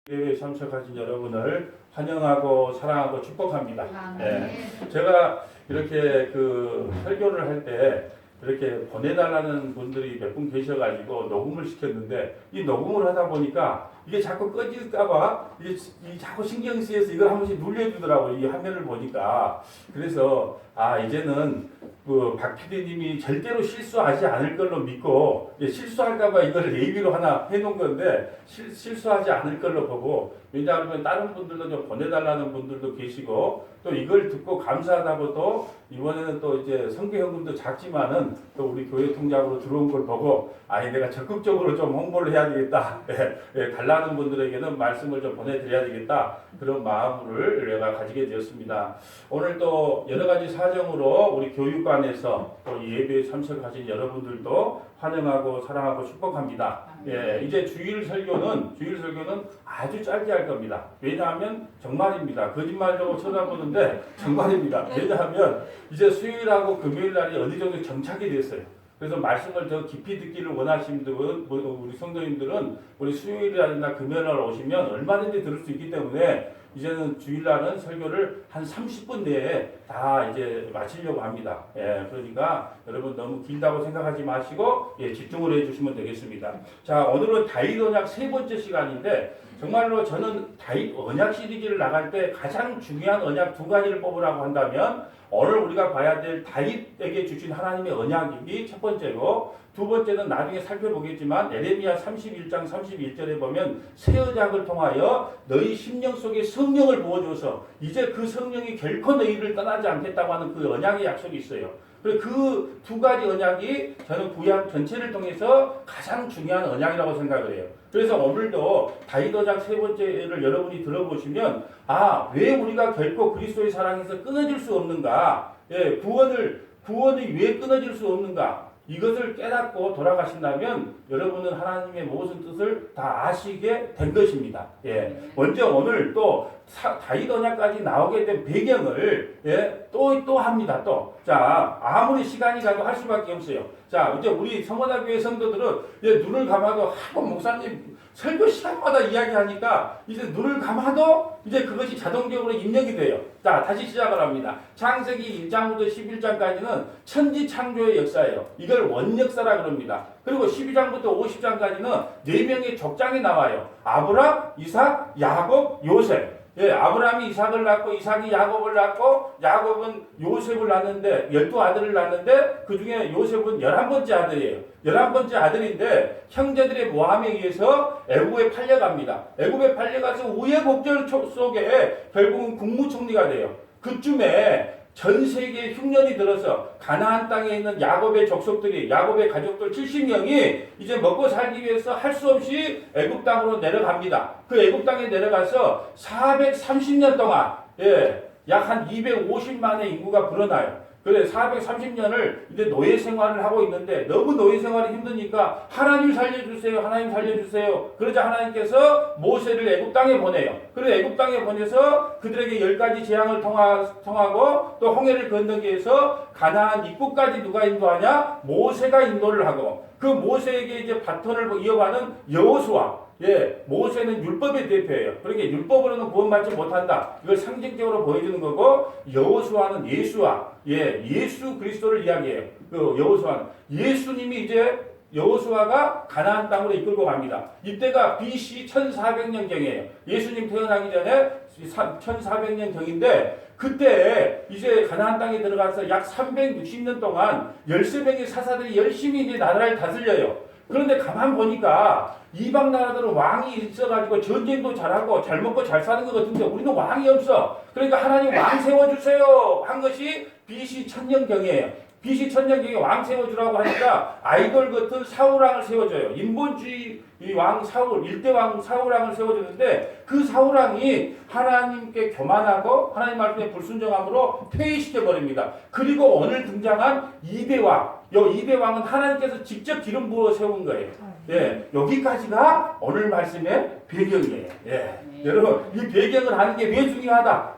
예배에 참석하신 여러분을 환영하고 사랑하고 축복합니다. 네. 제가 이렇게 설교를 할 때 이렇게 보내달라는 분들이 몇 분 계셔가지고 녹음을 시켰는데 이 녹음을 하다 보니까 이게 자꾸 꺼질까봐 이게 자꾸 신경 쓰여서 이걸 한 번씩 눌려주더라고요. 이 화면을 보니까. 그래서 이제는 박 PD님이 절대로 실수하지 않을 걸로 믿고 실수할까봐 이걸 예비로 하나 해놓은 건데 실수하지 않을 걸로 보고, 왜냐하면 다른 분들도 좀 보내달라는 분들도 계시고 또 이걸 듣고 감사하다고 또 이번에는 또 이제 선교 현금도 작지만은 또 우리 교회 통장으로 들어온 걸 보고 내가 적극적으로 좀 홍보를 해야 되겠다. 달라는 분들에게는 말씀을 좀 보내드려야 되겠다. 그런 마음을 내가 가지게 되었습니다. 오늘 또 여러 가지 사정으로 우리 교육관에서 또 예배에 참석하신 여러분들도 환영하고 사랑하고 축복합니다. 이제 주일 설교는 아주 짧게 할 겁니다. 왜냐하면 정말입니다. 거짓말로 쳐다보는데 정말입니다. 왜냐하면 이제 수요일하고 금요일 날이 어느 정도 정착이 됐어요. 그래서 말씀을 더 깊이 듣기를 원하시는 분들은, 우리 성도님들은 우리 수요일이나 금요일 날 오시면 얼마든지 들을 수 있기 때문에 이제는 주일날은 설교를 한 30분 내에 다 이제 마치려고 합니다. 그러니까 여러분 너무 길다고 생각하지 마시고 집중을 해주시면 되겠습니다. 자, 오늘은 다윗 언약 세 번째 시간인데 정말로 저는 다윗 언약 시리즈를 나갈 때 가장 중요한 언약 두 가지를 뽑으라고 한다면 오늘 우리가 봐야 될 다윗에게 주신 하나님의 언약이 첫 번째고, 두 번째는 나중에 살펴보겠지만 에레미야 31장 31절에 보면 새 언약을 통하여 너희 심령 속에 성령을 부어줘서 이제 그 성령이 결코 너희를 떠나지 않겠다고 하는 그 언약의 약속이 있어요. 그리고 그 두 가지 언약이 저는 구약 전체를 통해서 가장 중요한 언약이라고 생각을 해요. 그래서 오늘도 다윗 언약 세 번째를 여러분이 들어보시면 왜 우리가 결코 그리스도의 사랑에서 끊어질 수 없는가? 구원이 왜 끊어질 수 없는가? 이것을 깨닫고 돌아가신다면 여러분은 하나님의 모든 뜻을 다 아시게 된 것입니다. 먼저 오늘 또 다윗 언약까지 나오게 된 배경을 또 합니다. 자, 아무리 시간이 가도 할 수밖에 없어요. 자, 이제 우리 성원학교의 성도들은 눈을 감아도 목사님 설교 시간마다 이야기하니까 이제 눈을 감아도 이제 그것이 자동적으로 입력이 돼요. 자, 다시 시작을 합니다. 창세기 1장부터 11장까지는 천지 창조의 역사예요. 이걸 원역사라 그럽니다. 그리고 12장부터 50장까지는 4명의 족장이 나와요. 아브람, 이삭, 야곱, 요셉. 아브라함이 이삭을 낳고 이삭이 야곱을 낳고 야곱은 요셉을 낳는데 12아들을 낳는데 그 중에 요셉은 11번째 아들이에요. 11번째 아들인데 형제들의 모함에 의해서 애굽에 팔려갑니다. 애굽에 팔려가서 우여곡절 속에 결국은 국무총리가 돼요. 그쯤에 전 세계에 흉년이 들어서 가나안 땅에 있는 야곱의 족속들이, 야곱의 가족들 70명이 이제 먹고 살기 위해서 할 수 없이 애굽 땅으로 내려갑니다. 그 애굽 땅에 내려가서 430년 동안 약 한 250만의 인구가 불어나요. 그래 430년을 이제 노예 생활을 하고 있는데 너무 노예 생활이 힘드니까 하나님 살려주세요, 하나님 살려주세요. 그러자 하나님께서 모세를 애굽 땅에 보내요. 그래서 애굽 땅에 보내서 그들에게 10가지 재앙을 통하고 또 홍해를 건너게 해서 가나안 입구까지 누가 인도하냐? 모세가 인도를 하고, 그 모세에게 이제 바톤을 이어가는 여호수아. 모세는 율법의 대표예요. 그러니까 율법으로는 구원받지 못한다. 이걸 상징적으로 보여주는 거고, 여호수아는 예수 그리스도를 이야기해요. 그 여호수아는 예수님이 이제 여호수아가 가나안 땅으로 이끌고 갑니다. 이때가 BC 1400년경이에요. 예수님 태어나기 전에 1400년경인데 그때 이제 가나안 땅에 들어가서 약 360년 동안 13명의 사사들이 열심히 이제 나라를 다스려요. 그런데 가만 보니까 이방 나라들은 왕이 있어가지고 전쟁도 잘하고 잘 먹고 잘 사는 것 같은데 우리는 왕이 없어. 그러니까 하나님 왕 세워주세요 한 것이 BC 1000년경이에요. BC 1000년경에 왕 세워주라고 하니까 아이돌 같은 사울왕을 세워줘요. 인본주의 왕 사울, 일대왕 사울왕을 세워주는데 그 사울왕이 하나님께 교만하고 하나님 말씀에 불순종함으로 폐위시켜버립니다. 그리고 오늘 등장한 2대왕, 이 2대왕은 하나님께서 직접 기름 부어 세운 거예요. 여기까지가 오늘 말씀의 배경이에요. 여러분, 이 배경을 하는 게 왜 중요하다?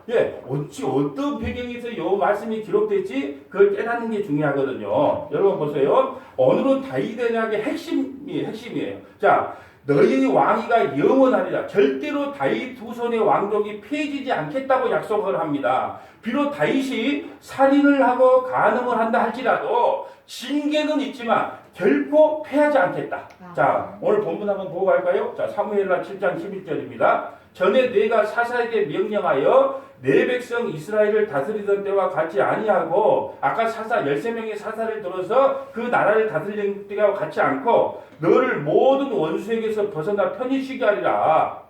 어떤 배경에서 이 말씀이 기록됐지? 그걸 깨닫는 게 중요하거든요. 여러분 보세요. 오늘은 다윗 언약의 핵심이에요. 자, 너희 왕위가 영원하리라. 절대로 다윗 후손의 왕족이 폐해지지 않겠다고 약속을 합니다. 비록 다윗이 살인을 하고 간음을 한다 할지라도 징계는 있지만 결코 패하지 않겠다. 자, 오늘 본문 한번 보고 갈까요? 자, 사무엘하 7장 11절입니다. 전에 내가 사사에게 명령하여 내 백성 이스라엘을 다스리던 때와 같지 아니하고, 아까 사사 13명의 사사를 들어서 그 나라를 다스리던 때와 같지 않고 너를 모든 원수에게서 벗어나 편히 쉬게 하리라.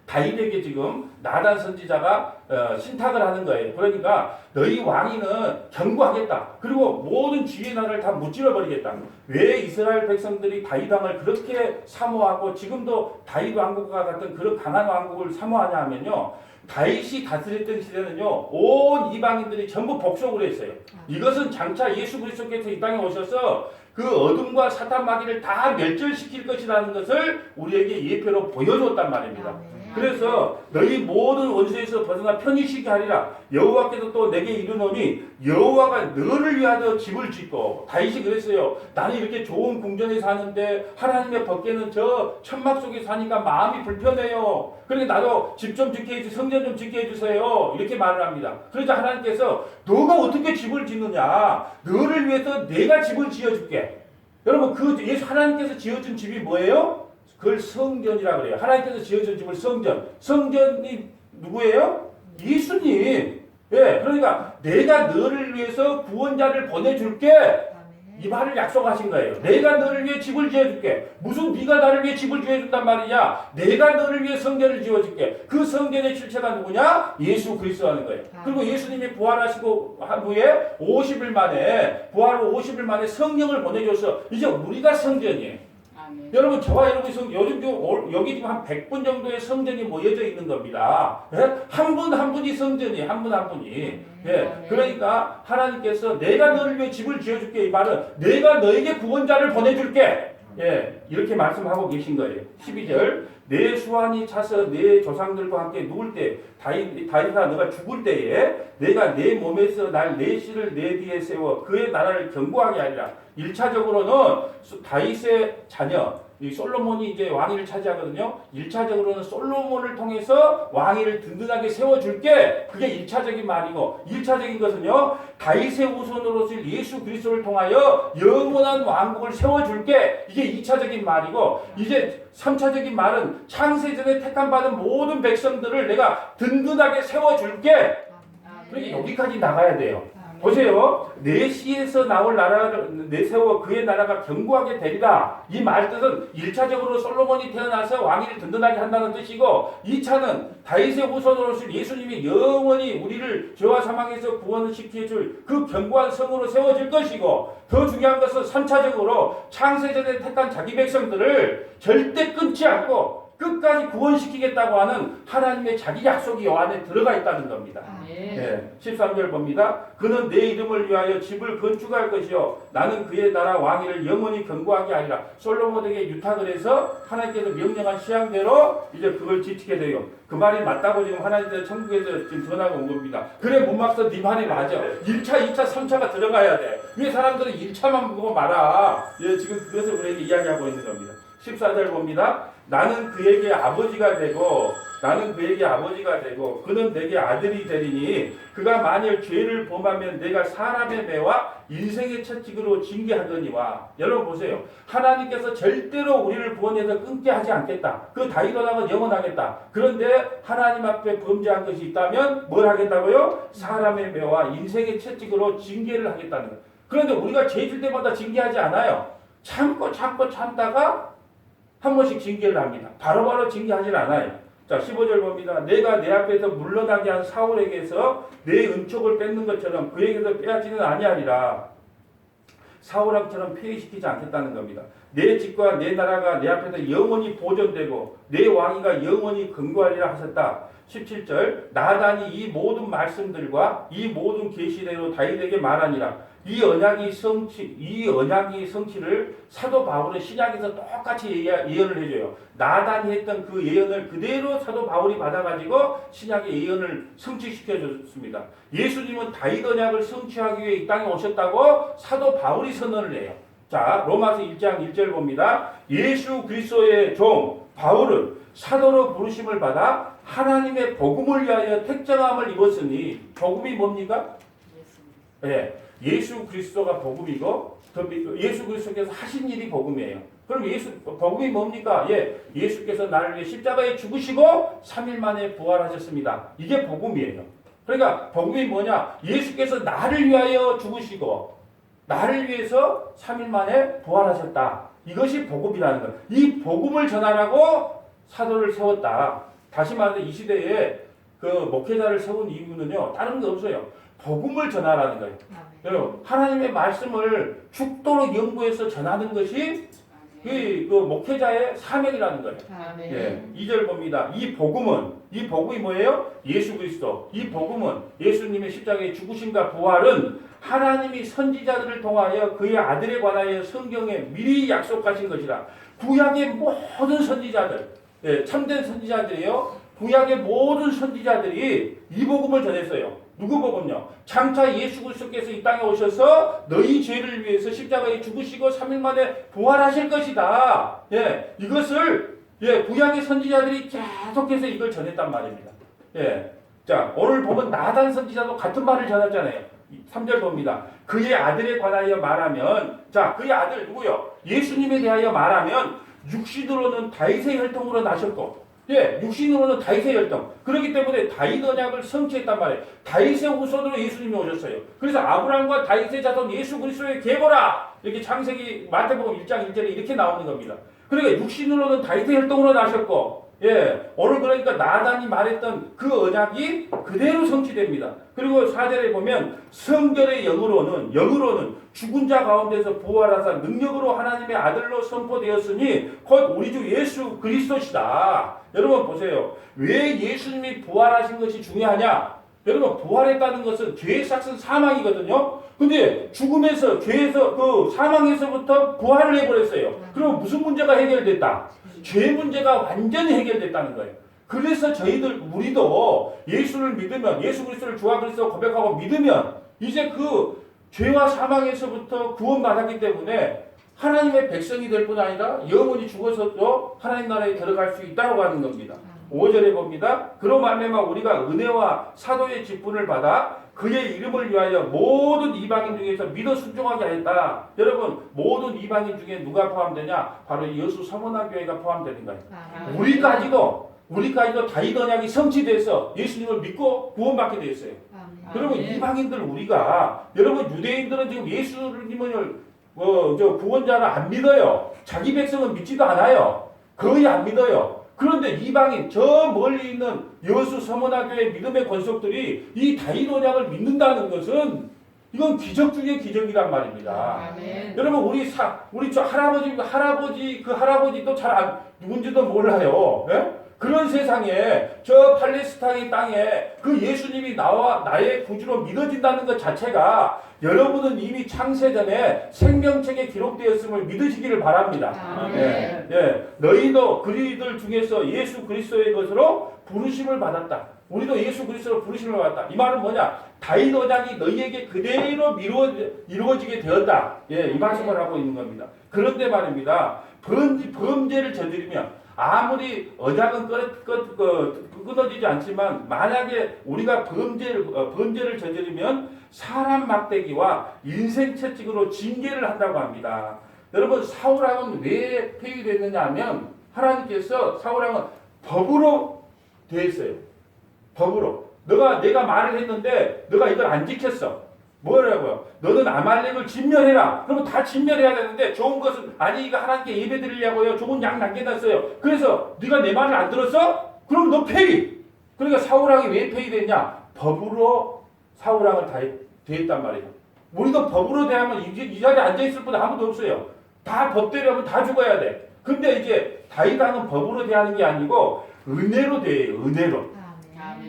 다윗에게 지금 나단 선지자가 신탁을 하는 거예요. 그러니까 너희 왕위는 경고하겠다. 그리고 모든 지휘 나라를 다 무찔러 버리겠다. 왜 이스라엘 백성들이 다윗 왕을 그렇게 사모하고 지금도 다윗 왕국과 같은 그런 강한 왕국을 사모하냐 하면요, 다윗이 다스렸던 시대는요, 온 이방인들이 전부 복속을 했어요. 이것은 장차 예수 그리스도께서 이 땅에 오셔서 그 어둠과 사탄 마귀를 다 멸절시킬 것이라는 것을 우리에게 예표로 보여줬단 말입니다. 그래서 너희 모든 원수에서 벗어나 편히 쉬게 하리라. 여호와께서 또 내게 이르노니 여호와가 너를 위하여 집을 짓고, 다윗이 그랬어요. 나는 이렇게 좋은 궁전에 사는데 하나님의 법궤는 저 천막 속에 사니까 마음이 불편해요. 그러니까 나도 집 좀 짓게 해주세요. 성전 좀 짓게 해주세요. 이렇게 말을 합니다. 그러자 하나님께서 너가 어떻게 집을 짓느냐? 너를 위해서 내가 집을 지어줄게. 여러분, 그 예수 하나님께서 지어준 집이 뭐예요? 그걸 성전이라고 그래요. 하나님께서 지어준 집을 성전. 성전이 누구예요? 예수님. 예, 그러니까 내가 너를 위해서 구원자를 보내줄게. 이 말을 약속하신 거예요. 내가 너를 위해 집을 지어줄게. 무슨 네가 나를 위해 집을 지어준단 말이냐? 내가 너를 위해 성전을 지어줄게. 그 성전의 실체가 누구냐? 예수 그리스도라는 거예요. 그리고 예수님이 부활하시고 한 후에 50일 만에, 부활 후 50일 만에 성령을 보내줘서 이제 우리가 성전이에요. 여러분, 저와 여러분이 요즘 여기 지금 한 100분 정도의 성전이 모여져 있는 겁니다. 예? 한 분 한 분이 성전이에요. 한 분 한 분이. 예. 그러니까 하나님께서 내가 너를 위해 집을 지어줄게. 이 말은 내가 너에게 구원자를 보내줄게. 예. 이렇게 말씀하고 계신 거예요. 12절. 내 수완이 차서 내 조상들과 함께 누울 때, 다윗아 너가 죽을 때에 내가 내 몸에서 내 씨를 내 뒤에 세워 그의 나라를 견고하게 하리라. 1차적으로는 다윗의 자녀, 이 솔로몬이 이제 왕위를 차지하거든요. 1차적으로는 솔로몬을 통해서 왕위를 든든하게 세워줄게. 그게 1차적인 말이고, 2차적인 것은요, 다윗의 후손으로서 예수 그리스도를 통하여 영원한 왕국을 세워줄게. 이게 2차적인 말이고, 이제 3차적인 말은 창세전에 택함받은 모든 백성들을 내가 든든하게 세워줄게. 그러니까 여기까지 나가야 돼요. 보세요. 내 씨에서 나올 나라를 내세워 그의 나라가 견고하게 되리라. 이 말 뜻은 1차적으로 솔로몬이 태어나서 왕위를 든든하게 한다는 뜻이고, 2차는 다윗의 후손으로서 예수님이 영원히 우리를 죄와 사망에서 구원을 시켜줄 그 견고한 성으로 세워질 것이고, 더 중요한 것은 3차적으로 창세전에 택한 자기 백성들을 절대 끊지 않고 끝까지 구원시키겠다고 하는 하나님의 자기 약속이 이 안에 들어가 있다는 겁니다. 네. 13절 봅니다. 그는 내 이름을 위하여 집을 건축할 것이요 나는 그의 나라 왕위를 영원히 견고하게 하리라. 솔로몬에게 유탁을 해서 하나님께서 명령한 시향대로 이제 그걸 지키게 돼요. 그 말이 맞다고 지금 하나님께서 천국에서 지금 전화가 온 겁니다. 그래 문막서 네 말이 맞아. 1차, 2차, 3차가 들어가야 돼. 왜 사람들은 1차만 보고 말아. 예, 지금 그것을 우리에게 이야기하고 있는 겁니다. 14절 봅니다. 나는 그에게 아버지가 되고 그는 내게 아들이 되리니 그가 만일 죄를 범하면 내가 사람의 매와 인생의 채찍으로 징계하더니와. 여러분 보세요. 하나님께서 절대로 우리를 구원해서 끊게 하지 않겠다. 그 다윗 왕은 영원하겠다. 그런데 하나님 앞에 범죄한 것이 있다면 뭘 하겠다고요? 사람의 매와 인생의 채찍으로 징계를 하겠다는 거예요. 그런데 우리가 죄질 때마다 징계하지 않아요. 참다가 한 번씩 징계를 합니다. 바로바로 징계하지 않아요. 자, 15절 봅니다. 내가 내 앞에서 물러나게 한 사울에게서 내 은촉을 뺏는 것처럼 그에게서 빼앗지는 아니하리라. 사울왕처럼 폐위시키지 않겠다는 겁니다. 내 집과 내 나라가 내 앞에서 영원히 보존되고 내 왕위가 영원히 근거하리라 하셨다. 17절. 나단이 이 모든 말씀들과 이 모든 계시대로 다윗에게 말하니라. 이 언약이 성취를 사도 바울은 신약에서 똑같이 예언을 해줘요. 나단이 했던 그 예언을 그대로 사도 바울이 받아가지고 신약의 예언을 성취시켜줬습니다. 예수님은 다윗 언약을 성취하기 위해 이 땅에 오셨다고 사도 바울이 선언을 해요. 자, 로마서 1장 1절 봅니다. 예수 그리스도의 종 바울은 사도로 부르심을 받아 하나님의 복음을 위하여 택정함을 입었으니, 복음이 뭡니까? 예, 예수 그리스도가 복음이고 예수 그리스도께서 하신 일이 복음이에요. 그럼 복음이 뭡니까? 예, 예수께서 나를 위해 십자가에 죽으시고 3일 만에 부활하셨습니다. 이게 복음이에요. 그러니까 복음이 뭐냐? 예수께서 나를 위하여 죽으시고 나를 위해서 3일 만에 부활하셨다. 이것이 복음이라는 거예요. 이 복음을 전하라고 사도를 세웠다. 다시 말해서 이 시대에 그 목회자를 세운 이유는요, 다른 게 없어요. 복음을 전하라는 거예요. 여러분, 하나님의 말씀을 죽도록 연구해서 전하는 것이 그 목회자의 사명이라는 거예요. 예, 2절 봅니다. 이 복음이 뭐예요? 예수 그리스도. 이 복음은 예수님의 십자가의 죽으심과 부활은 하나님이 선지자들을 통하여 그의 아들에 관하여 성경에 미리 약속하신 것이라. 구약의 모든 선지자들, 예, 참된 선지자들이요. 구약의 모든 선지자들이 이 복음을 전했어요. 누구 복음요? 장차 예수 그리스도께서 이 땅에 오셔서 너희 죄를 위해서 십자가에 죽으시고 3일 만에 부활하실 것이다. 예, 이것을 구약의 선지자들이 계속해서 이걸 전했단 말입니다. 예, 자, 오늘 보면 나단 선지자도 같은 말을 전했잖아요. 3절 봅니다. 그의 아들에 관하여 말하면, 자, 그의 아들 누구요? 예수님에 대하여 말하면 육신으로는 다윗의 혈통으로 나셨고, 예, 육신으로는 다윗의 혈통. 그렇기 때문에 다윗 언약을 성취했단 말이에요. 다윗의 후손으로 예수님이 오셨어요. 그래서 아브라함과 다윗의 자손 예수 그리스도의 계보라. 이렇게 창세기 마태복음 1장 1절에 이렇게 나오는 겁니다. 그러니까 육신으로는 다윗의 혈통으로 나셨고, 예, 오늘 그러니까 나단이 말했던 그 언약이 그대로 성취됩니다. 그리고 4절에 보면 성결의 영으로는 죽은 자 가운데서 부활하사 능력으로 하나님의 아들로 선포되었으니 곧 우리 주 예수 그리스도시다. 여러분 보세요. 왜 예수님이 부활하신 것이 중요하냐? 여러분, 부활했다는 것은 죄의 삭은 사망이거든요. 근데 죽음에서, 죄에서, 그 사망에서부터 부활을 해버렸어요. 그럼 무슨 문제가 해결됐다? 죄 문제가 완전히 해결됐다는 거예요. 그래서 우리도 예수를 믿으면, 예수 그리스도를 주와 그리스도 고백하고 믿으면 이제 그 죄와 사망에서부터 구원받았기 때문에 하나님의 백성이 될 뿐 아니라 영원히 죽어서도 하나님 나라에 들어갈 수 있다고 하는 겁니다. 5절에 봅니다. 그로 말미암아 우리가 은혜와 사도의 직분을 받아 그의 이름을 위하여 모든 이방인 중에서 믿어 순종하게 하였다. 여러분, 모든 이방인 중에 누가 포함되냐? 바로 여수 서문화교회가 포함되는 거예요. 우리까지도 다윗 언약이 성취돼서 예수님을 믿고 구원받게 되었어요. 그러면 이방인들 여러분 유대인들은 지금 예수님을 구원자를 안 믿어요. 자기 백성은 믿지도 않아요. 거의 안 믿어요. 그런데 이방인 저 멀리 있는 여수 서문화교회 믿음의 권속들이 이 다윗 언약을 믿는다는 것은 이건 기적 중의 기적이란 말입니다. 아멘. 여러분 우리 저 할아버지도 누군지도 몰라요. 예? 그런 세상에 저 팔레스타인 땅에 그 예수님이 나의 구주로 믿어진다는 것 자체가 여러분은 이미 창세전에 생명책에 기록되었음을 믿으시기를 바랍니다. 예, 너희도 그리들 중에서 예수 그리스도의 것으로 부르심을 받았다. 우리도 예수 그리스도로 부르심을 받았다. 이 말은 뭐냐? 다윗 언약이 너희에게 그대로 이루어지게 되었다. 예, 이 말씀을 하고 있는 겁니다. 그런데 말입니다. 범죄를 저지르면 아무리 언약은 끊어지지 않지만 만약에 우리가 범죄를 저지르면 사람 막대기와 인생 채찍으로 징계를 한다고 합니다. 여러분, 사울왕은 왜 폐위됐느냐 하면 하나님께서 사울왕은 법으로 됐어요. 법으로. 내가 말을 했는데 너가 이걸 안 지켰어. 뭐라고요? 너는 아말렉을 진멸해라. 그러면 다 진멸해야 되는데 좋은 것은 아니 이거 하나님께 예배 드리려고요. 좋은 양 남겨놨어요. 그래서 네가 내 말을 안 들었어? 그럼 너 폐위. 그러니까 사울왕이 왜 폐위됐냐? 법으로 사울왕을 다 대했단 말이에요. 우리도 법으로 대하면 이 자리에 앉아있을 분 아무도 없어요. 다 법대로 하면 다 죽어야 돼. 근데 이제 다윗 왕은 법으로 대하는 게 아니고 은혜로 대해요. 은혜로.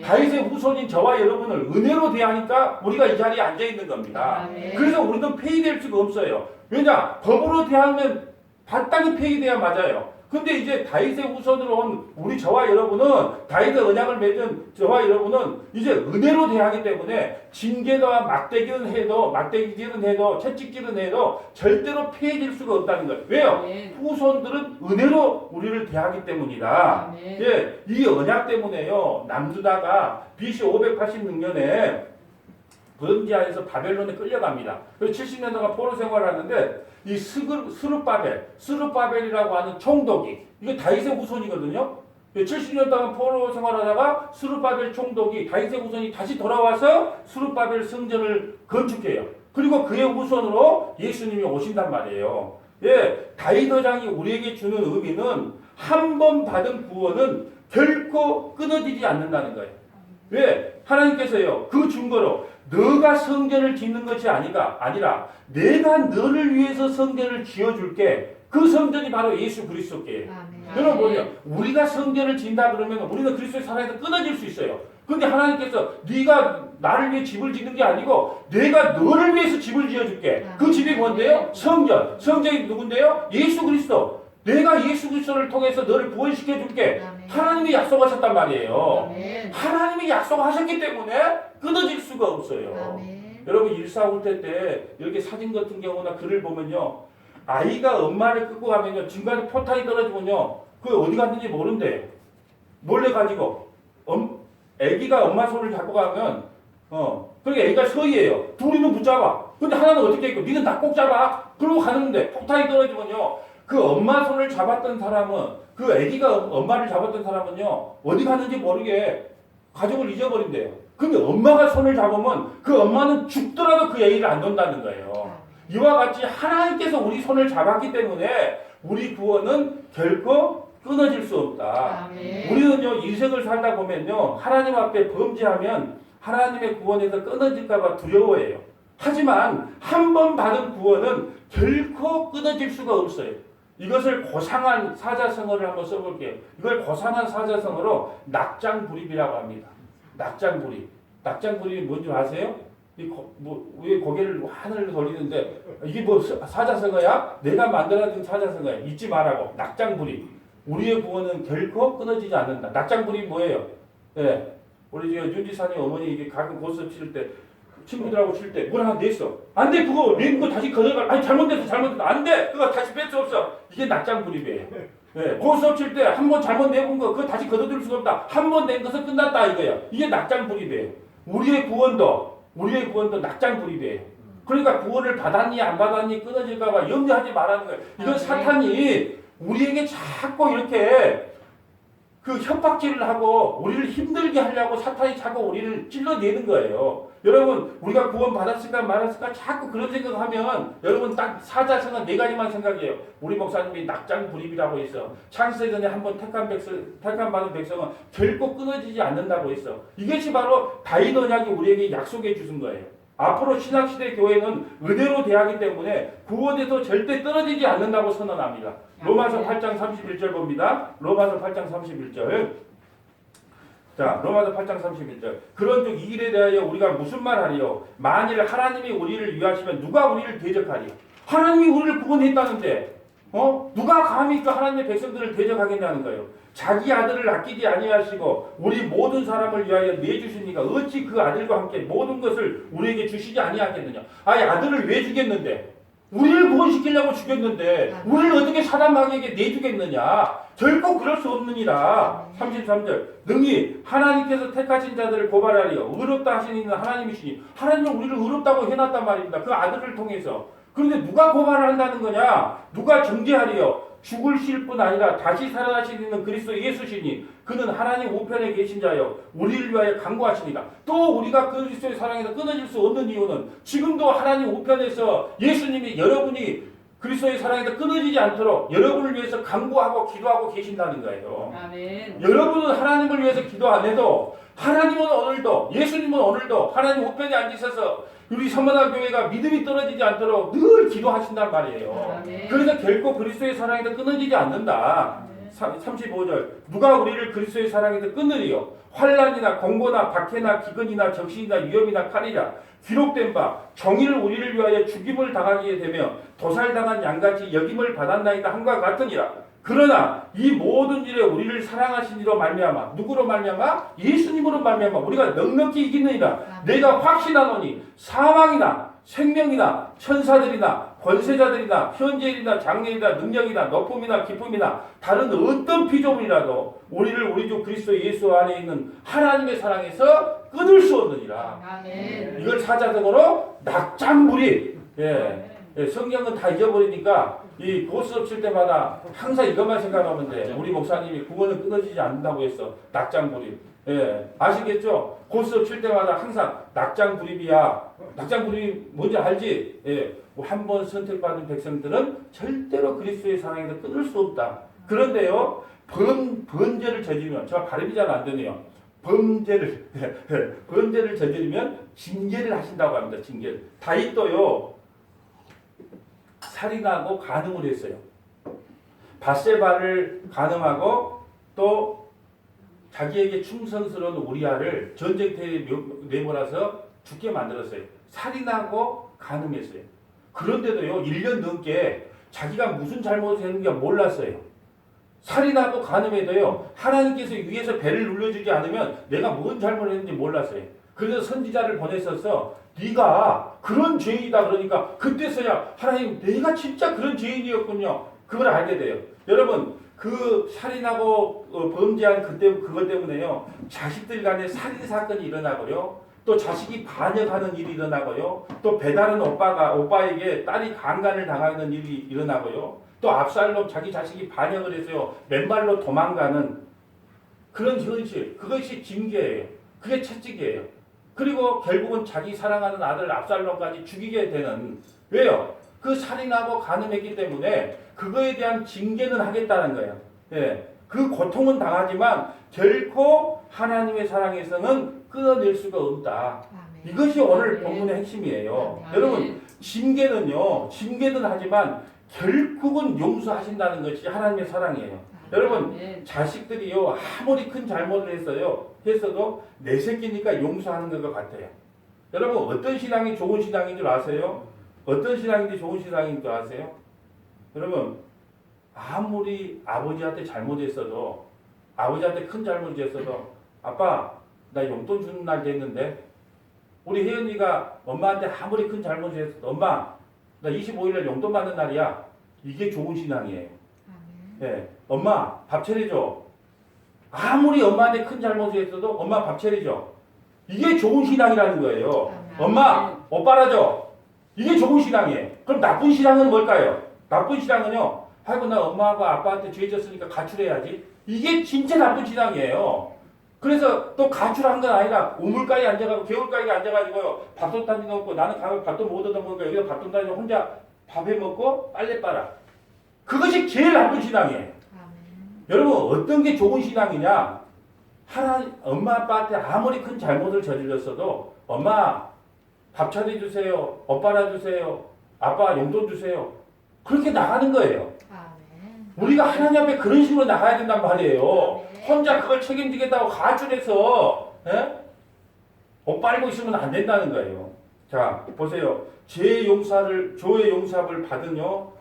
다윗의 후손인 저와 여러분을 은혜로 대하니까 우리가 이 자리에 앉아있는 겁니다. 그래서 우리는 폐위될 수가 없어요. 왜냐? 법으로 대하면 마땅히 폐위돼야 맞아요. 근데 이제 다윗의 후손으로 온 우리 저와 여러분은 다윗의 언약을 맺은 저와 여러분은 이제 은혜로 대하기 때문에 징계와 막대기질은 해도 채찍질은 해도 절대로 피해질 수가 없다는 거예요. 왜요? 네. 후손들은 은혜로 우리를 대하기 때문이다. 네. 예, 이 언약 때문에요. 남주다가 BC 586년에 번지하에서 바벨론에 끌려갑니다. 그래서 70년 동안 포로 생활을 하는데 이 스룹바벨이라고 하는 총독이 이게 다윗의 후손이거든요. 70년 동안 포로 생활하다가 스룹바벨 총독이 다윗의 후손이 다시 돌아와서 스룹바벨 성전을 건축해요. 그리고 그의 후손으로 예수님이 오신단 말이에요. 예, 다윗 어장이 우리에게 주는 의미는 한 번 받은 구원은 결코 끊어지지 않는다는 거예요. 왜? 하나님께서요, 그 증거로 너가 성전을 짓는 것이 아니라 내가 너를 위해서 성전을 지어줄게. 그 성전이 바로 예수 그리스도께. 여러분 보세요. 우리가 성전을 짓는다 그러면 우리는 그리스도의 사랑에서 끊어질 수 있어요. 근데 하나님께서 네가 나를 위해 집을 짓는 게 아니고 내가 너를 위해서 집을 지어줄게. 그 집이 뭔데요? 성전. 성전이 누군데요? 예수 그리스도. 내가 예수 그리스도를 통해서 너를 구원시켜줄게. 하나님이 약속하셨단 말이에요. 하나님이 약속하셨기 때문에 끊어질 수가 없어요. 여러분 일사후퇴 때 이렇게 사진 같은 경우나 글을 보면요, 아이가 엄마를 끌고 가면요, 중간에 포탄이 떨어지면요, 그 어디 갔는지 모른대요. 몰래 가지고 애기가 엄마 손을 잡고 가면 그러니까 애기가 서희예요. 둘이는 붙잡아. 근데 하나는 어떻게 했고, 니는 나 꼭 잡아. 그러고 가는데 포탄이 떨어지면요, 그 엄마 손을 잡았던 사람은, 그 애기가 엄마를 잡았던 사람은요, 어디 갔는지 모르게 가족을 잊어버린대요. 근데 엄마가 손을 잡으면 그 엄마는 죽더라도 그 애기를 안 둔다는 거예요. 이와 같이 하나님께서 우리 손을 잡았기 때문에 우리 구원은 결코 끊어질 수 없다. 우리는요, 인생을 살다 보면요, 하나님 앞에 범죄하면 하나님의 구원에서 끊어질까봐 두려워해요. 하지만 한 번 받은 구원은 결코 끊어질 수가 없어요. 이것을 고상한 사자성어를 한번 써볼게요. 이걸 고상한 사자성어로 낙장불입이라고 합니다. 낙장불입. 낙장불입이 뭔지 아세요? 왜 고개를 하늘로 돌리는데 이게 뭐 사자성어야? 내가 만들어준 사자성어야. 잊지 말라고. 낙장불입. 우리의 구원은 결코 끊어지지 않는다. 낙장불입이 뭐예요? 예. 우리 윤지사님 어머니 이게 가끔 고스톱 칠 때 친구들하고 칠 때 뭘 하나 냈어. 안 돼, 그거 낸 거 다시 걷어가. 아니 잘못됐어. 안 돼. 그거 다시 뺄 수 없어. 이게 낙장불입이에요. 네. 고스톱 칠 때 한 번 잘못 내본 거 그거 다시 걷어들 수가 없다. 한 번 낸 것은 끝났다 이거야. 이게 낙장불입이에요. 우리의 구원도 낙장불입이에요. 그러니까 구원을 받았니 안 받았니 끊어질까봐 염려하지 말라는 거예요. 이건 사탄이 우리에게 자꾸 이렇게 그 협박질을 하고 우리를 힘들게 하려고 사탄이 자꾸 우리를 찔러내는 거예요. 여러분, 우리가 구원 받았을까 말았을까 자꾸 그런 생각하면 여러분 딱 사자성어 4가지만 생각해요. 우리 목사님이 낙장불입이라고 했어. 창세기 전에 한번 택한 받은 백성은 결코 끊어지지 않는다고 했어. 이것이 바로 다윗 언약이 우리에게 약속해 주신 거예요. 앞으로 신학시대 교회는 은혜로 대하기 때문에 구원에서 절대 떨어지지 않는다고 선언합니다. 로마서 8장 31절 봅니다. 로마서 8장 31절. 자, 로마서 8장 31절. 그런즉 이 일에 대하여 우리가 무슨 말하리요? 만일 하나님이 우리를 위하시면 누가 우리를 대적하리요? 하나님이 우리를 구원했다는데 누가 감히 그 하나님의 백성들을 대적하겠냐는 거예요. 자기 아들을 아끼지 아니하시고 우리 모든 사람을 위하여 내주시니까 어찌 그 아들과 함께 모든 것을 우리에게 주시지 아니하겠느냐. 아니 아들을 왜 주겠는데? 우리를 구원시키려고 죽였는데 우리를 어떻게 사단 마귀에게 내주겠느냐. 결코 그럴 수 없느니라. 33절. 능히 하나님께서 택하신 자들을 고발하리요. 의롭다 하시는 이는 하나님이시니 하나님은 우리를 의롭다고 해놨단 말입니다. 그 아들을 통해서. 그런데 누가 고발을 한다는 거냐? 누가 정죄하리요? 죽으실 뿐 아니라 다시 살아나시는 그리스도 예수시니 그는 하나님 우편에 계신 자여 우리를 위하여 간구하시니까. 또 우리가 그리스도의 사랑에서 끊어질 수 없는 이유는 지금도 하나님 우편에서 예수님이 여러분이 그리스도의 사랑에서 끊어지지 않도록 여러분을 위해서 간구하고 기도하고 계신다는 거예요. 아멘. 여러분은 하나님을 위해서 기도 안 해도 하나님은 오늘도 예수님은 오늘도 하나님 우편에 앉으셔서 우리 선만한 교회가 믿음이 떨어지지 않도록 늘 기도하신단 말이에요. 아멘. 그래서 결코 그리스도의 사랑에서 끊어지지 않는다. 35절. 누가 우리를 그리스도의 사랑에서 끊으리요? 환난이나 공고나 박해나 기근이나 적신이나 위험이나 칼이라 기록된 바 정의를 우리를 위하여 죽임을 당하게 되며 도살당한 양같이 여김을 받았나이다 함과 같으니라. 그러나 이 모든 일에 우리를 사랑하신 이로 말미암아 누구로 말미암아 예수님으로 말미암아 우리가 넉넉히 이기느니라. 내가 확신하노니 사망이나 생명이나 천사들이나 권세자들이나 현재일이나 장래이나 능력이나 높음이나 깊음이나 다른 어떤 피조물이라도 우리를 우리 주 그리스도 예수 안에 있는 하나님의 사랑에서 끊을 수 없느니라. 아멘. 이걸 사자성어로 낙장불입. 성경은 다 잊어버리니까 이 고스톱 칠 때마다 항상 이것만 생각하면 돼. 우리 목사님이 구원은 끊어지지 않는다고 했어. 낙장불입. 아시겠죠? 고스톱 칠 때마다 항상 낙장불입이야. 낙장불입이 뭔지 알지? 한 번 선택받은 백성들은 절대로 그리스도의 사랑에서 끊을 수 없다. 그런데요, 범죄를 저지르면, 제가 발음이 잘 안 되네요. 범죄를 저지르면 징계를 하신다고 합니다. 징계를. 다윗도요, 살인하고 간음을 했어요. 밧세바를 간음하고 또 자기에게 충성스러운 우리아를 전쟁터에 내몰아서 죽게 만들었어요. 살인하고 간음했어요. 그런데도요, 1년 넘게 자기가 무슨 잘못을 했는지 몰랐어요. 살인하고 간음해도요, 하나님께서 위에서 배를 눌러주지 않으면 내가 뭔 잘못을 했는지 몰랐어요. 그래서 선지자를 보냈어서 네가 그런 죄인이다 그러니까 그때서야 하나님 내가 진짜 그런 죄인이었군요. 그걸 알게 돼요. 여러분 그 살인하고 범죄한 그것 때문에요. 자식들 간에 살인 사건이 일어나고요. 또 자식이 반역하는 일이 일어나고요. 또 배다른 오빠에게 딸이 강간을 당하는 일이 일어나고요. 또 압살롬 자기 자식이 반역을 해서요. 맨발로 도망가는 그런 현실. 그것이 징계예요. 그게 채찍이에요. 그리고 결국은 자기 사랑하는 아들 압살롬까지 죽이게 되는. 왜요? 그 살인하고 간음했기 때문에 그거에 대한 징계는 하겠다는 거예요. 그 고통은 당하지만 결코 하나님의 사랑에서는 끊어낼 수가 없다. 아멘. 이것이 오늘 아멘. 본문의 핵심이에요. 아멘. 여러분 징계는 하지만 결국은 용서하신다는 것이 하나님의 사랑이에요. 여러분 자식들이요 아무리 큰 잘못을 했어도 내 새끼니까 용서하는 것과 같아요. 여러분 어떤 신앙이 좋은 신앙인 줄 아세요? 어떤 신앙인지 좋은 신앙인 줄 아세요? 여러분 아무리 아버지한테 잘못했어도 아버지한테 큰 잘못을 했어도 아빠 나 용돈 주는 날 됐는데 우리 혜연이가 엄마한테 아무리 큰 잘못을 했어도 엄마 나 25일날 용돈 받는 날이야. 이게 좋은 신앙이에요. 엄마 밥 차려줘. 아무리 엄마한테 큰 잘못을 했어도 엄마 밥 차려줘. 이게 좋은 신앙이라는 거예요. 엄마 옷 빨아줘. 이게 좋은 신앙이에요. 그럼 나쁜 신앙은 뭘까요? 나쁜 신앙은요. 아이고 나 엄마하고 아빠한테 죄 졌으니까 가출해야지. 이게 진짜 나쁜 신앙이에요. 그래서 또 가출한 건 아니라 우물가에 앉아가지고 개울가에 앉아가지고요. 밥솥 단지 넣고 나는 가면 밥도 못 얻어먹으니까 여기서 밥솥 단지 혼자 밥해 먹고 빨래 빨아. 그것이 제일 나쁜 신앙이에요. 여러분 어떤 게 좋은 신앙이냐? 엄마 아빠한테 아무리 큰 잘못을 저질렀어도 엄마 밥 차려주세요. 옷 빨아주세요. 아빠 용돈 주세요. 그렇게 나가는 거예요. 우리가 하나님 앞에 그런 식으로 나가야 된단 말이에요. 혼자 그걸 책임지겠다고 가출해서 옷 빨고 있으면 안 된다는 거예요. 자 보세요. 조의 용서를 받은요.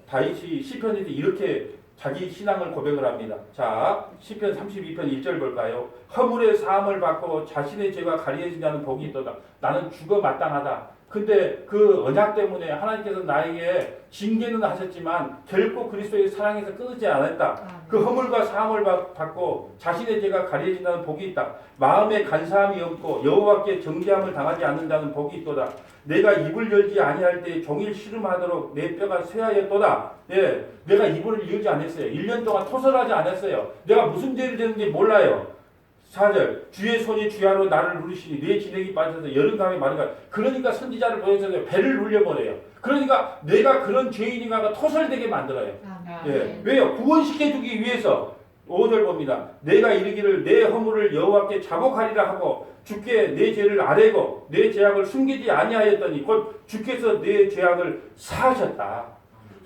다윗이 시편에서 이렇게 자기 신앙을 고백을 합니다. 자, 시편 32편 1절 볼까요? 허물의 사함을 받고 자신의 죄가 가려진 자는 복이 있도다. 나는 죽어 마땅하다. 근데 그 언약 때문에 하나님께서 나에게 징계는 하셨지만 결코 그리스도의 사랑에서 끊지 않았다. 그 허물과 사함을 받고 자신의 죄가 가려진다는 복이 있다. 마음에 간사함이 없고 여호와께 정죄함을 당하지 않는 자는 복이 있도다. 내가 입을 열지 아니할 때 종일 씨름하도록 내 뼈가 쇠하였도다. 내가 입을 열지 않았어요. 1년 동안 토설하지 않았어요. 내가 무슨 죄를 졌는지 몰라요. 4절 주의 손이 주야로 나를 누르시니 내 진액이 빠져서 여름감에 마르가. 그러니까 선지자를 보내서 배를 눌려버려요. 그러니까 내가 그런 죄인인가가 토설되게 만들어요. 왜요? 구원시켜주기 위해서. 5절 봅니다. 내가 이르기를 내 허물을 여호와께 자복하리라 하고 주께 내 죄를 아뢰고 내 죄악을 숨기지 아니하였더니 곧 주께서 내 죄악을 사하셨다.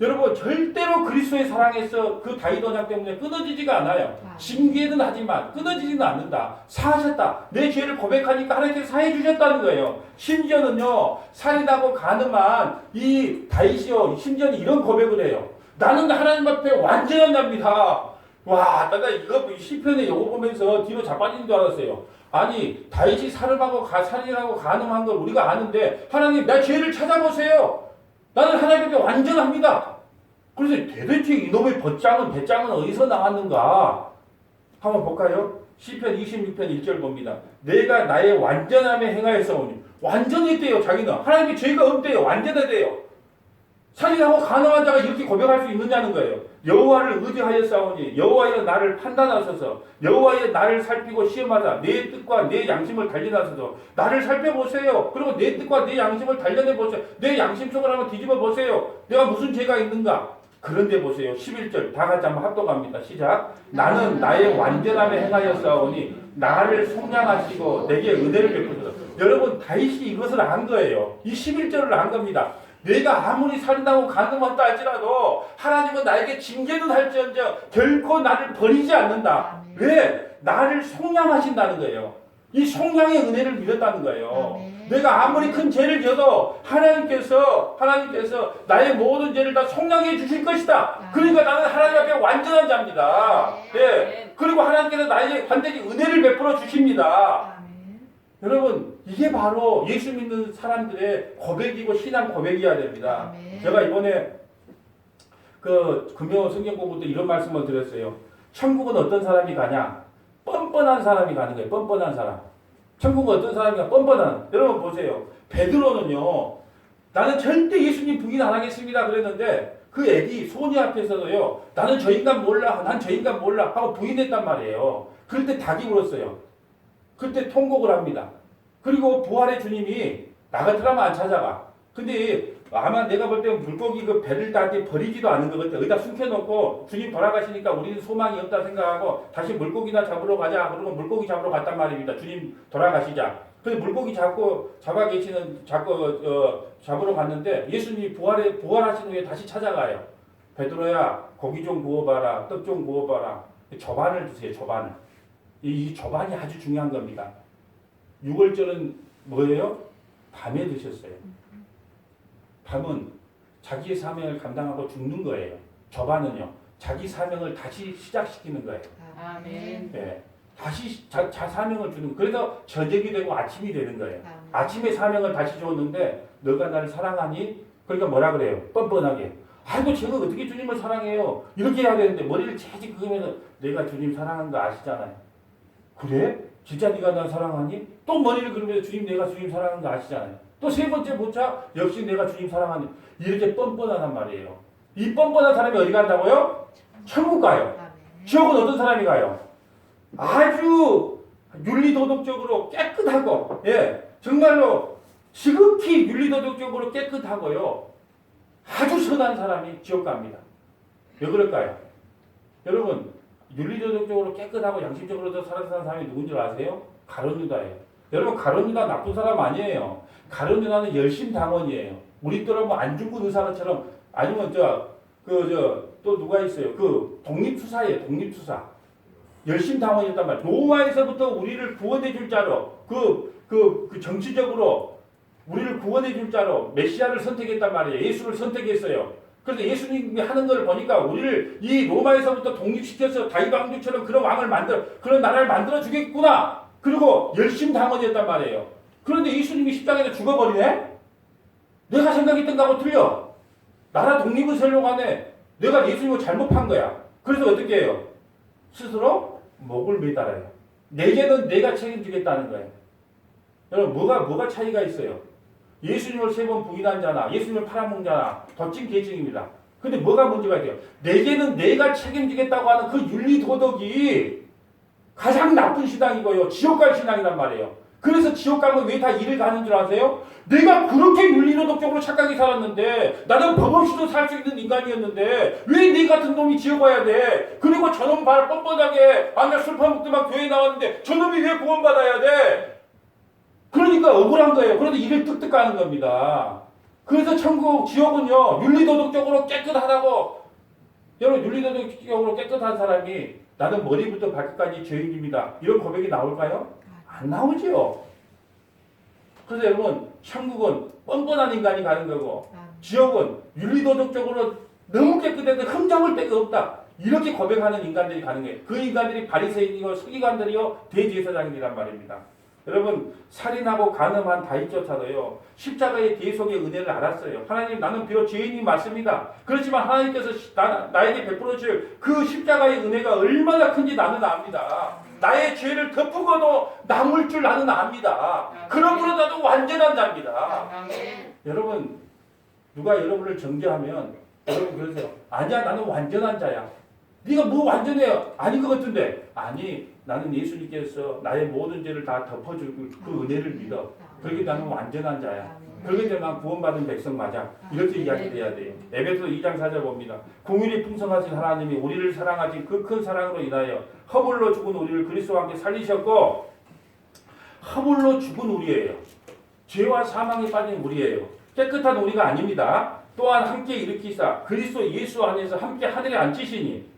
여러분 절대로 그리스도의 사랑에서 그 다윗 언약 때문에 끊어지지가 않아요. 징계는 하지만 끊어지지는 않는다. 사하셨다. 내 죄를 고백하니까 하나님께서 사해 주셨다는 거예요. 심지어는요 살인하고 간음한 이 다윗이요 심지어는 이런 고백을 해요. 나는 하나님 앞에 완전한 자입니다. 와, 나 이거 시편에 이거 보면서 뒤로 자빠진 줄 알았어요. 아니, 다윗이 살인하고 간음한 걸 우리가 아는데 하나님 나 죄를 찾아보세요. 나는 하나님 앞에 완전합니다. 그래서 도대체 이놈의 배짱은 어디서 나왔는가? 한번 볼까요? 시편 26편 1절 봅니다. 내가 나의 완전함에 행하였사오니 완전했대요. 자기는 하나님의 죄가 없대요. 완전하대요. 살인하고 간음한 자가 이렇게 고백할 수 있느냐는 거예요. 여호와를 의지하였사오니 여호와여 나를 판단하소서. 여호와여 나를 살피고 시험하사 내 뜻과 내 양심을 단련하소서. 나를 살펴보세요. 그리고 내 뜻과 내 양심을 단련해 보세요. 내 양심 속을 한번 뒤집어 보세요. 내가 무슨 죄가 있는가? 그런데 보세요. 11절 다 같이 한번 합독합니다. 시작. 나는 나의 완전함에 행하였사오니 나를 속량하시고 내게 은혜를 베푸소서. 여러분 다윗이 이것을 안 거예요. 이 11절을 안 겁니다. 내가 아무리 살인하고 간음한다 할지라도 하나님은 나에게 징계는 할지언정 결코 나를 버리지 않는다. 왜? 나를 속량하신다는 거예요. 이 속량의 은혜를 믿었다는 거예요. 내가 아무리 큰 죄를 져도 하나님께서 나의 모든 죄를 다 속량해 주실 것이다. 그러니까 나는 하나님 앞에 완전한 자입니다. 예. 그리고 하나님께서 나에게 반드시 은혜를 베풀어 주십니다. 여러분 이게 바로 예수 믿는 사람들의 고백이고 신앙 고백이어야 됩니다. 제가 이번에 그 금요 성경 공부 때 이런 말씀을 드렸어요. 천국은 어떤 사람이 가냐? 뻔뻔한 사람이 가는 거예요. 뻔뻔한 사람. 천국은 어떤 사람이가 뻔뻔한. 여러분 보세요. 베드로는요. 나는 절대 예수님 부인 안 하겠습니다 그랬는데 그 애기 소니 앞에서도요. 나는 저 인간 몰라. 난 저 인간 몰라 하고 부인했단 말이에요. 그럴 때 닭이 울었어요. 그때 통곡을 합니다. 그리고 부활의 주님이 나 같으라면 안 찾아가. 근데 아마 내가 볼 때 물고기 그 배를 나한테 버리지도 않은 것 같아. 여기다 숨겨놓고 주님 돌아가시니까 우리는 소망이 없다 생각하고 다시 물고기나 잡으러 가자. 그러고 물고기 잡으러 갔단 말입니다. 주님 돌아가시자. 그래서 물고기 잡으러 갔는데 예수님이 부활하신 후에 다시 찾아가요. 베드로야 고기 좀 구워봐라. 떡 좀 구워봐라. 저반을 드세요. 저반을. 이 저반이 아주 중요한 겁니다. 6월절은 뭐예요? 밤에 드셨어요. 밤은 자기의 사명을 감당하고 죽는 거예요. 저반은요. 자기 사명을 다시 시작시키는 거예요. 아멘. 네. 다시 자 사명을 주는. 그래서 저녁이 되고 아침이 되는 거예요. 아침에 사명을 다시 줬는데 너가 나를 사랑하니? 그러니까 뭐라 그래요? 뻔뻔하게. 아이고 제가 어떻게 주님을 사랑해요? 이렇게 해야 되는데 머리를 채찍 그으면 내가 주님 사랑하는 거 아시잖아요. 그래? 진짜 네가 나 사랑하니? 또 머리를 그으면서 주님 내가 주님 사랑하는 거 아시잖아요. 또 세 번째 묻자 역시 내가 주님 사랑하니. 이렇게 뻔뻔하단 말이에요. 이 뻔뻔한 사람이 어디 간다고요? 천국 가요. 지옥은 어떤 사람이 가요? 아주 윤리도덕적으로 깨끗하고 정말로 지극히 윤리도덕적으로 깨끗하고요. 아주 선한 사람이 지옥 갑니다. 왜 그럴까요? 여러분 윤리도덕적으로 깨끗하고 양심적으로 살아서 사는 사람이 누군 줄 아세요? 가룟 유다예요. 여러분 가룟 유다 나쁜 사람 아니에요. 가룟 유다는 열심 당원이에요. 우리 때로 뭐 안중근 의사처럼 아니면 또 누가 있어요? 그 독립투사예요. 독립투사. 열심 당원이었단 말이에요. 로마에서부터 우리를 구원해 줄 자로 정치적으로 우리를 구원해 줄 자로 메시아를 선택했단 말이에요. 예수를 선택했어요. 그래서 예수님이 하는 걸 보니까 우리를 이 로마에서부터 독립시켜서 다윗 왕조처럼 그런 나라를 만들어 주겠구나. 그리고 열심 당원이었단 말이에요. 그런데 예수님이 십자가에서 죽어버리네? 내가 생각했던 거하고 틀려. 나라 독립을 세우려고 하네. 내가 예수님을 잘못 판 거야. 그래서 어떻게 해요? 스스로 목을 매달아요. 내 죄는 내가 책임지겠다는 거예요. 여러분 뭐가 차이가 있어요? 예수님을 3번 부인한 자나 예수님을 팔아먹은 자나 덧진 계층입니다. 근데 뭐가 문제가 돼요? 내 죄는 내가 책임지겠다고 하는 그 윤리도덕이 가장 나쁜 신앙이고요. 지옥 갈 신앙이란 말이에요. 그래서 지옥 가면 왜 다 일을 가는 줄 아세요? 내가 그렇게 윤리도덕적으로 착하게 살았는데 나는 법 없이도 살 수 있는 인간이었는데 왜 네 같은 놈이 지옥 가야 돼? 그리고 저놈 뻔뻔하게 나 술 퍼먹더만 교회 나왔는데 저놈이 왜 구원받아야 돼? 그러니까 억울한 거예요. 그런데 일을 뜩뜩 가는 겁니다. 그래서 지옥은요 윤리도덕적으로 깨끗하다고. 여러분 윤리도덕적으로 깨끗한 사람이 나는 머리부터 발끝까지 죄인입니다. 이런 고백이 나올까요? 안 나오죠. 그래서 여러분 천국은 뻔뻔한 인간이 가는 거고 지옥은 윤리도덕적으로 너무 깨끗한데 흠잡을 데가 없다. 이렇게 고백하는 인간들이 가능해요. 그 인간들이 바리새인이고 서기관들이요 대제사장이란 말입니다. 여러분 살인하고 간음한 다윗조차도요 십자가의 대속의 은혜를 알았어요. 하나님 나는 비록 죄인이 맞습니다. 그렇지만 하나님께서 나에게 베풀어 줄 그 십자가의 은혜가 얼마나 큰지 나는 압니다. 나의 죄를 덮으고도 남을 줄 나는 압니다. 그러므로 나도 완전한 자입니다. 여러분 누가 여러분을 정죄하면 여러분 그러세요. 아니야 나는 완전한 자야. 네가 뭐 완전해요? 아닌 것 같은데. 아니 나는 예수님께서 나의 모든 죄를 다 덮어주고 그 은혜를 믿어. 그렇게 나는 완전한 자야. 그렇기 때문에 난 구원받은 백성 맞아. 이렇게 이야기해야 돼요. 에베소 2장 4절 봅니다. 공의를 풍성하신 하나님이 우리를 사랑하신 그 큰 사랑으로 인하여 허물로 죽은 우리를 그리스도와 함께 살리셨고 허물로 죽은 우리예요. 죄와 사망에 빠진 우리예요. 깨끗한 우리가 아닙니다. 또한 함께 일으키사 그리스도 예수 안에서 함께 하늘에 앉히시니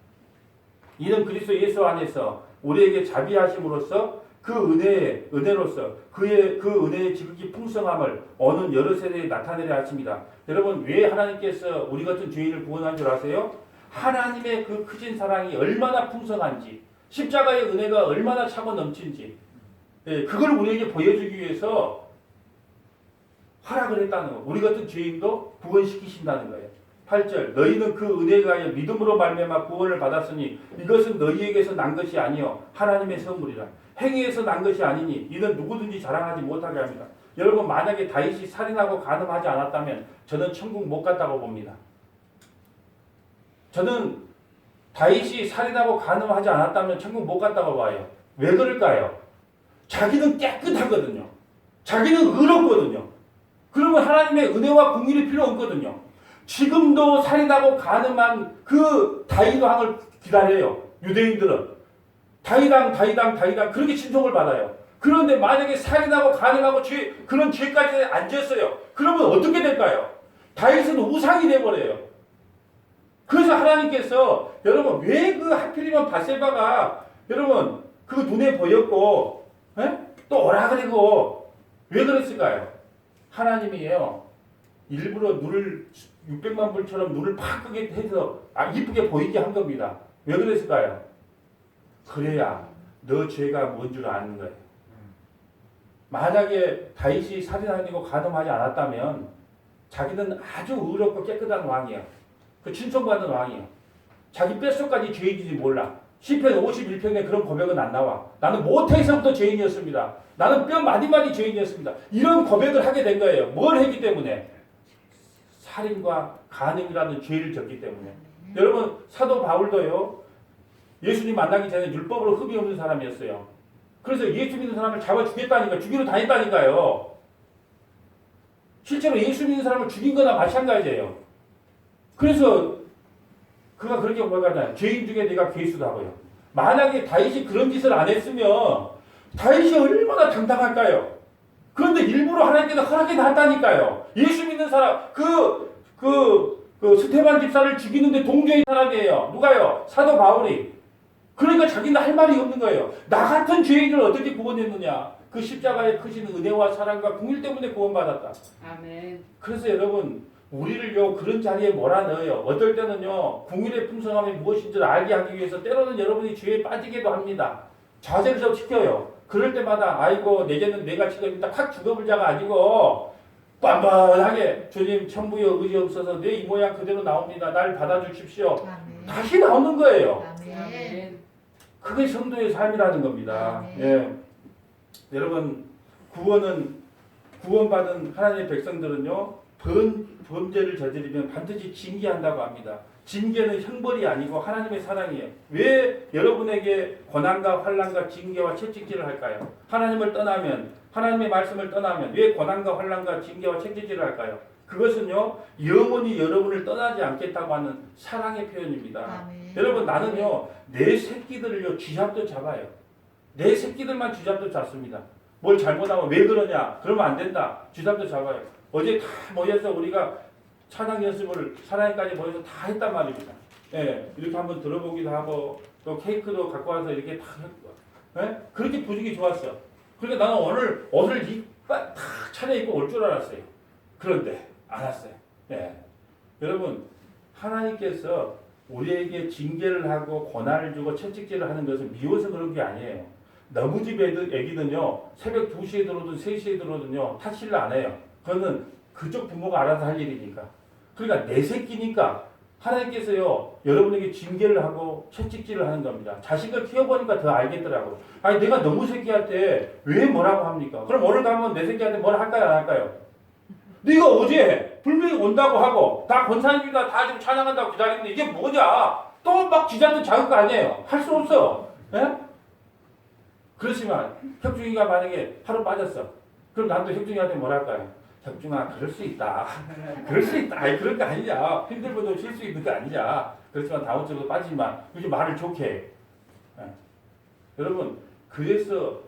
이는 그리스도 예수 안에서 우리에게 자비하심으로써 그 은혜로서 그 은혜의 지극히 풍성함을 어느 여러 세대에 나타내려 하십니다. 여러분 왜 하나님께서 우리 같은 죄인을 구원한 줄 아세요? 하나님의 그 크신 사랑이 얼마나 풍성한지 십자가의 은혜가 얼마나 차고 넘친지 그걸 우리에게 보여주기 위해서 허락을 했다는 거. 우리 같은 죄인도 구원시키신다는 거예요. 8절 너희는 그 은혜가 믿음으로 말미암아 구원을 받았으니 이것은 너희에게서 난 것이 아니요 하나님의 선물이라. 행위에서 난 것이 아니니 이는 누구든지 자랑하지 못하게 합니다. 여러분 만약에 다윗이 살인하고 간음하지 않았다면 저는 천국 못 갔다고 봅니다. 저는 다윗이 살인하고 간음하지 않았다면 천국 못 갔다고 봐요. 왜 그럴까요? 자기는 깨끗하거든요. 자기는 의롭거든요. 그러면 하나님의 은혜와 공의를 필요 없거든요. 지금도 살인하고 간음한 그 다윗 왕을 기다려요. 유대인들은 다윗왕 그렇게 칭송을 받아요. 그런데 만약에 살인하고 간음하고 그런 죄까지 안 지었어요. 그러면 어떻게 될까요? 다윗은 우상이 돼버려요. 그래서 하나님께서 여러분 왜 그 하필이면 바세바가 여러분 그 눈에 보였고 또 오라 그리고 왜 그랬을까요? 하나님이에요. 일부러 눈을 600만 불처럼 눈을 팍 끄게 해서 이쁘게 보이게 한 겁니다. 왜 그랬을까요? 그래야 너 죄가 뭔 줄 아는 거예요. 만약에 다윗이 살인하고 간음하지 않았다면 자기는 아주 의롭고 깨끗한 왕이야. 그 칭송받는 왕이야. 자기 뼛속까지 죄인인지 몰라. 시편 51편에 그런 고백은 안 나와. 나는 모태에서부터 죄인이었습니다. 나는 뼈 마디마디 죄인이었습니다. 이런 고백을 하게 된 거예요. 뭘 했기 때문에? 살인과 간음이라는 죄를 졌기 때문에. 여러분 사도 바울도요. 예수님 만나기 전에 율법으로 흠이 없는 사람이었어요. 그래서 예수 믿는 사람을 잡아 죽였다니까 죽이러 다녔다니까요. 실제로 예수 믿는 사람을 죽인 거나 마찬가지예요. 그래서 그가 그렇게 고백하잖아요. 죄인 중에 내가 괴수다고요. 만약에 다윗이 그런 짓을 안 했으면 다윗이 얼마나 당당할까요? 그런데 일부러 하나님께서 허락해 놨다니까요. 예수 믿는 사람 스테반 집사를 죽이는데 동조인 사람이에요. 누가요? 사도 바울이. 그러니까 자기는 할 말이 없는 거예요. 나 같은 죄인을 어떻게 구원했느냐? 그 십자가의 크신 은혜와 사랑과 궁일 때문에 구원받았다. 아멘. 그래서 여러분 우리를요 그런 자리에 몰아넣어요. 어떨 때는요 궁일의 풍성함이 무엇인지를 알게 하기 위해서 때로는 여러분이 죄에 빠지기도 합니다. 자제를 시켜요. 그럴 때마다 아이고 내게는 내가 지금 탁 죽어불자가 아니고 뻔뻔하게 주님 천부여 의지 없어서 내 이 모양 그대로 나옵니다. 날 받아주십시오. 아멘. 다시 나오는 거예요. 아멘. 그게 성도의 삶이라는 겁니다. 아멘. 예. 여러분 구원받은 하나님의 백성들은요 범죄를 저지르면 반드시 징계한다고 합니다. 징계는 형벌이 아니고 하나님의 사랑이에요. 왜 여러분에게 고난과 환난과 징계와 채찍질을 할까요? 하나님을 떠나면 하나님의 말씀을 떠나면 왜 고난과 환난과 징계와 채찍질을 할까요? 그것은요 영원히 여러분을 떠나지 않겠다고 하는 사랑의 표현입니다. 아멘. 여러분 나는요 내 새끼들을요 쥐잡도 잡아요. 내 새끼들만 쥐잡도 잡습니다. 뭘 잘못하면 왜 그러냐? 그러면 안 된다. 쥐잡도 잡아요. 어제 다 모여서 우리가 찬양 연습을 사랑까지 모여서 다 했단 말입니다. 예, 이렇게 한번 들어보기도 하고 또 케이크도 갖고 와서 이렇게 다 했고, 예? 그렇게 분위기 좋았어. 그러니까 나는 오늘 옷을 다 차려입고 올 줄 알았어요. 그런데 안 왔어요. 예. 여러분 하나님께서 우리에게 징계를 하고 고난을 주고 채찍질을 하는 것은 미워서 그런 게 아니에요. 너무 집 애기는요, 새벽 2시에 들어오든 3시에 들어오든요, 탓을 안 해요. 그거는 그쪽 부모가 알아서 할 일이니까. 그러니까 내 새끼니까 하나님께서요, 여러분에게 징계를 하고 채찍질을 하는 겁니다. 자식을 키워보니까 더 알겠더라고. 아니, 내가 너무 새끼한테 왜 뭐라고 합니까? 그럼 오늘 가면 내 새끼한테 뭐라 할까요, 안 할까요? 네가 어제 분명히 온다고 하고 다 권사님이다 다 지금 찬양한다고 기다리는데 이게 뭐냐? 또 막 지자도 작을 거 아니에요. 할 수 없어. 예? 그렇지만 혁중이가 만약에 하루 빠졌어. 그럼 나도 혁중이한테 뭐라 할까요? 혁중아, 그럴 수 있다. 그럴 수 있다. 아니, 그런 거 아니냐. 힘들고도 쉴 수 있는 거 아니냐. 그렇지만 다음 주도 빠지지만 이렇게 말을 좋게 해. 예. 여러분, 그래서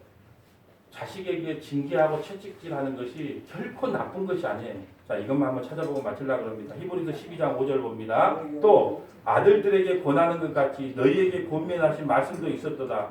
자식에게 징계하고 채찍질하는 것이 결코 나쁜 것이 아니에요. 자, 이것만 한번 찾아보고 마치려고 합니다. 히브리서 12장 5절 봅니다. 또 아들들에게 권하는 것 같이 너희에게 권면하신 말씀도 있었도다.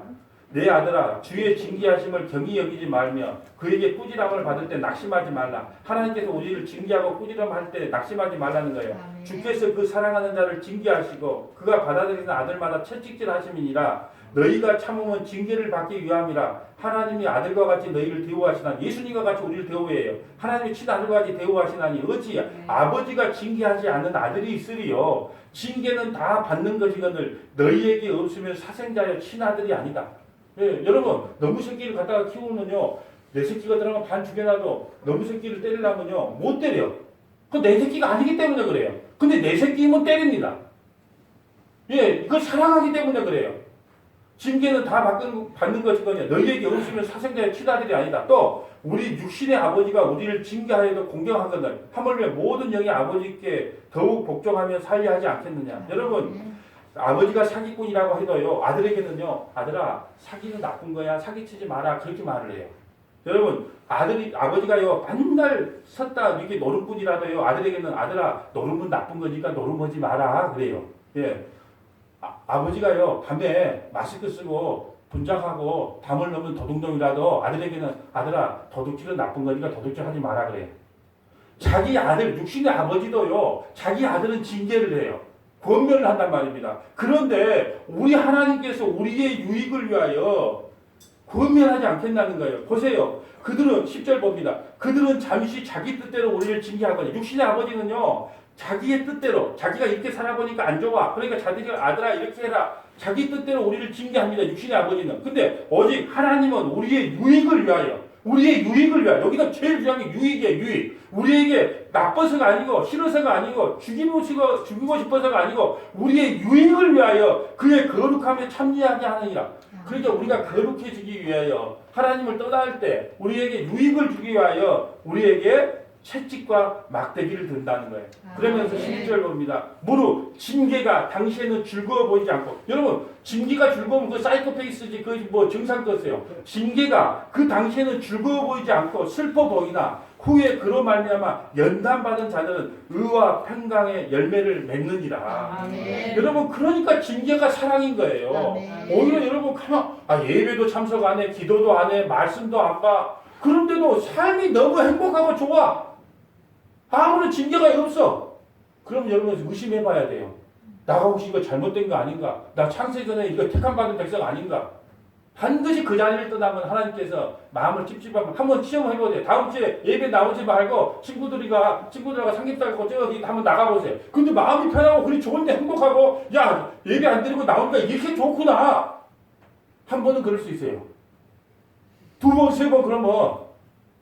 내 아들아, 주의 징계하심을 경히 여기지 말며 그에게 꾸지람을 받을 때 낙심하지 말라. 하나님께서 우리를 징계하고 꾸지람할 때 낙심하지 말라는 거예요. 주께서 그 사랑하는 자를 징계하시고 그가 받아들이는 아들마다 채찍질하심이니라. 너희가 참으면 징계를 받기 위함이라. 하나님이 아들과 같이 너희를 대우하시나니, 예수님과 같이 우리를 대우해요. 하나님이 친아들과 같이 대우하시나니 어찌 아버지가 징계하지 않는 아들이 있으리요. 징계는 다 받는 것이거늘 너희에게 없으면 사생자여 친아들이 아니다. 예, 여러분, 너무 새끼를 갖다가 키우면요, 내 새끼가 들어가면 반 죽여놔도 너무 새끼를 때리려면요 못 때려. 그 내 새끼가 아니기 때문에 그래요. 근데 내 새끼면 때립니다. 예, 그걸 사랑하기 때문에 그래요. 징계는 다 받는 것이거든요. 너희에게 없으면 사생자의 친아들이 아니다. 또 우리 육신의 아버지가 우리를 징계하여도 공경하거든. 하물며 모든 영이 아버지께 더욱 복종하며 살려하지 않겠느냐. 여러분, 아버지가 사기꾼이라고 해도요, 아들에게는요, 아들아, 사기는 나쁜 거야, 사기치지 마라, 그렇게 말을 해요. 여러분, 아버지가요, 맨날 섰다 이렇게 노름뿐이라도요, 아들에게는 아들아, 노름은 나쁜 거니까 노름하지 마라, 그래요. 예. 아버지가요, 밤에 마스크 쓰고 분장하고 담을 넣으면 도둑놈이라도 아들에게는 아들아, 도둑질은 나쁜 거니까 도둑질 하지 마라, 그래요. 자기 아들, 육신의 아버지도요, 자기 아들은 징계를 해요. 권면을 한단 말입니다. 그런데 우리 하나님께서 우리의 유익을 위하여 권면하지 않겠다는 거예요. 보세요. 그들은 10절 봅니다. 그들은 잠시 자기 뜻대로 우리를 징계하거든요. 육신의 아버지는요, 자기의 뜻대로, 자기가 이렇게 살아보니까 안 좋아. 그러니까 자기가 아들아 이렇게 해라. 자기 뜻대로 우리를 징계합니다. 육신의 아버지는. 근데 오직 하나님은 우리의 유익을 위하여, 우리의 유익을 위하여, 여기가 제일 중요한 게 유익이에요. 유익. 우리에게 나빠서가 아니고 싫어서가 아니고 죽이고 싶어서가 아니고 우리의 유익을 위하여 그의 거룩함에 참여하게 하느니라. 그러니까 우리가 거룩해지기 위하여 하나님을 떠날 때 우리에게 유익을 주기 위하여 우리에게 채찍과 막대기를 든다는 거예요. 그러면서 11절 봅니다. 무릇 징계가 당시에는 즐거워 보이지 않고, 여러분, 징계가 즐거우면 그 사이코패스지, 그 뭐 증상 떴어요. 징계가 그 당시에는 즐거워 보이지 않고 슬퍼 보이나 후에 그로 말미암아 연단받은 자들은 의와 평강의 열매를 맺느니라. 아멘. 여러분, 그러니까 징계가 사랑인 거예요. 아멘. 오히려 여러분 가만, 예배도 참석 안 해, 기도도 안 해, 말씀도 안 봐. 그런데도 삶이 너무 행복하고 좋아. 아무런 징계가 없어. 그럼 여러분 의심해봐야 돼요. 나가 혹시 이거 잘못된 거 아닌가? 나 창세전에 이거 택함받은 백성 아닌가? 반드시 그 자리를 떠나면 하나님께서 마음을 찝찝하면 한번 시험해보세요. 다음 주에 예배 나오지 말고 친구들과 삼겹살 갖고 저기 한번 나가보세요. 근데 마음이 편하고 그리 좋은데 행복하고, 야, 예배 안 드리고 나오니까 이렇게 좋구나. 한 번은 그럴 수 있어요. 두 번, 세 번 그러면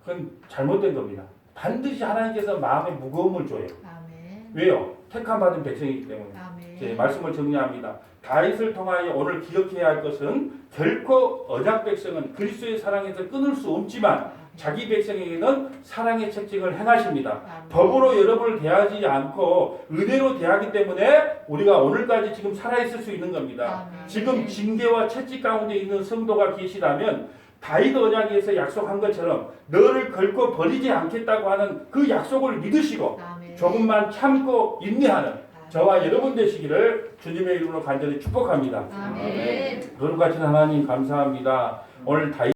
그건 잘못된 겁니다. 반드시 하나님께서 마음에 무거움을 줘요. 아멘. 왜요? 택함받은 백성이기 때문에. 아멘. 제 말씀을 정리합니다. 다윗을 통하여 오늘 기억해야 할 것은 결코 언약 백성은 그리스도의 사랑에서 끊을 수 없지만 자기 백성에게는 사랑의 채찍을 행하십니다. 아멘. 법으로 여러분을 대하지 않고 은혜로 대하기 때문에 우리가 오늘까지 지금 살아있을 수 있는 겁니다. 아멘. 지금 징계와 채찍 가운데 있는 성도가 계시다면 다윗 언약에서 약속한 것처럼 너를 결코 버리지 않겠다고 하는 그 약속을 믿으시고 아멘. 조금만 참고 인내하는 저와 여러분 되시기를 주님의 이름으로 간절히 축복합니다. 아멘. 거룩하신 하나님 감사합니다. 오늘 다윗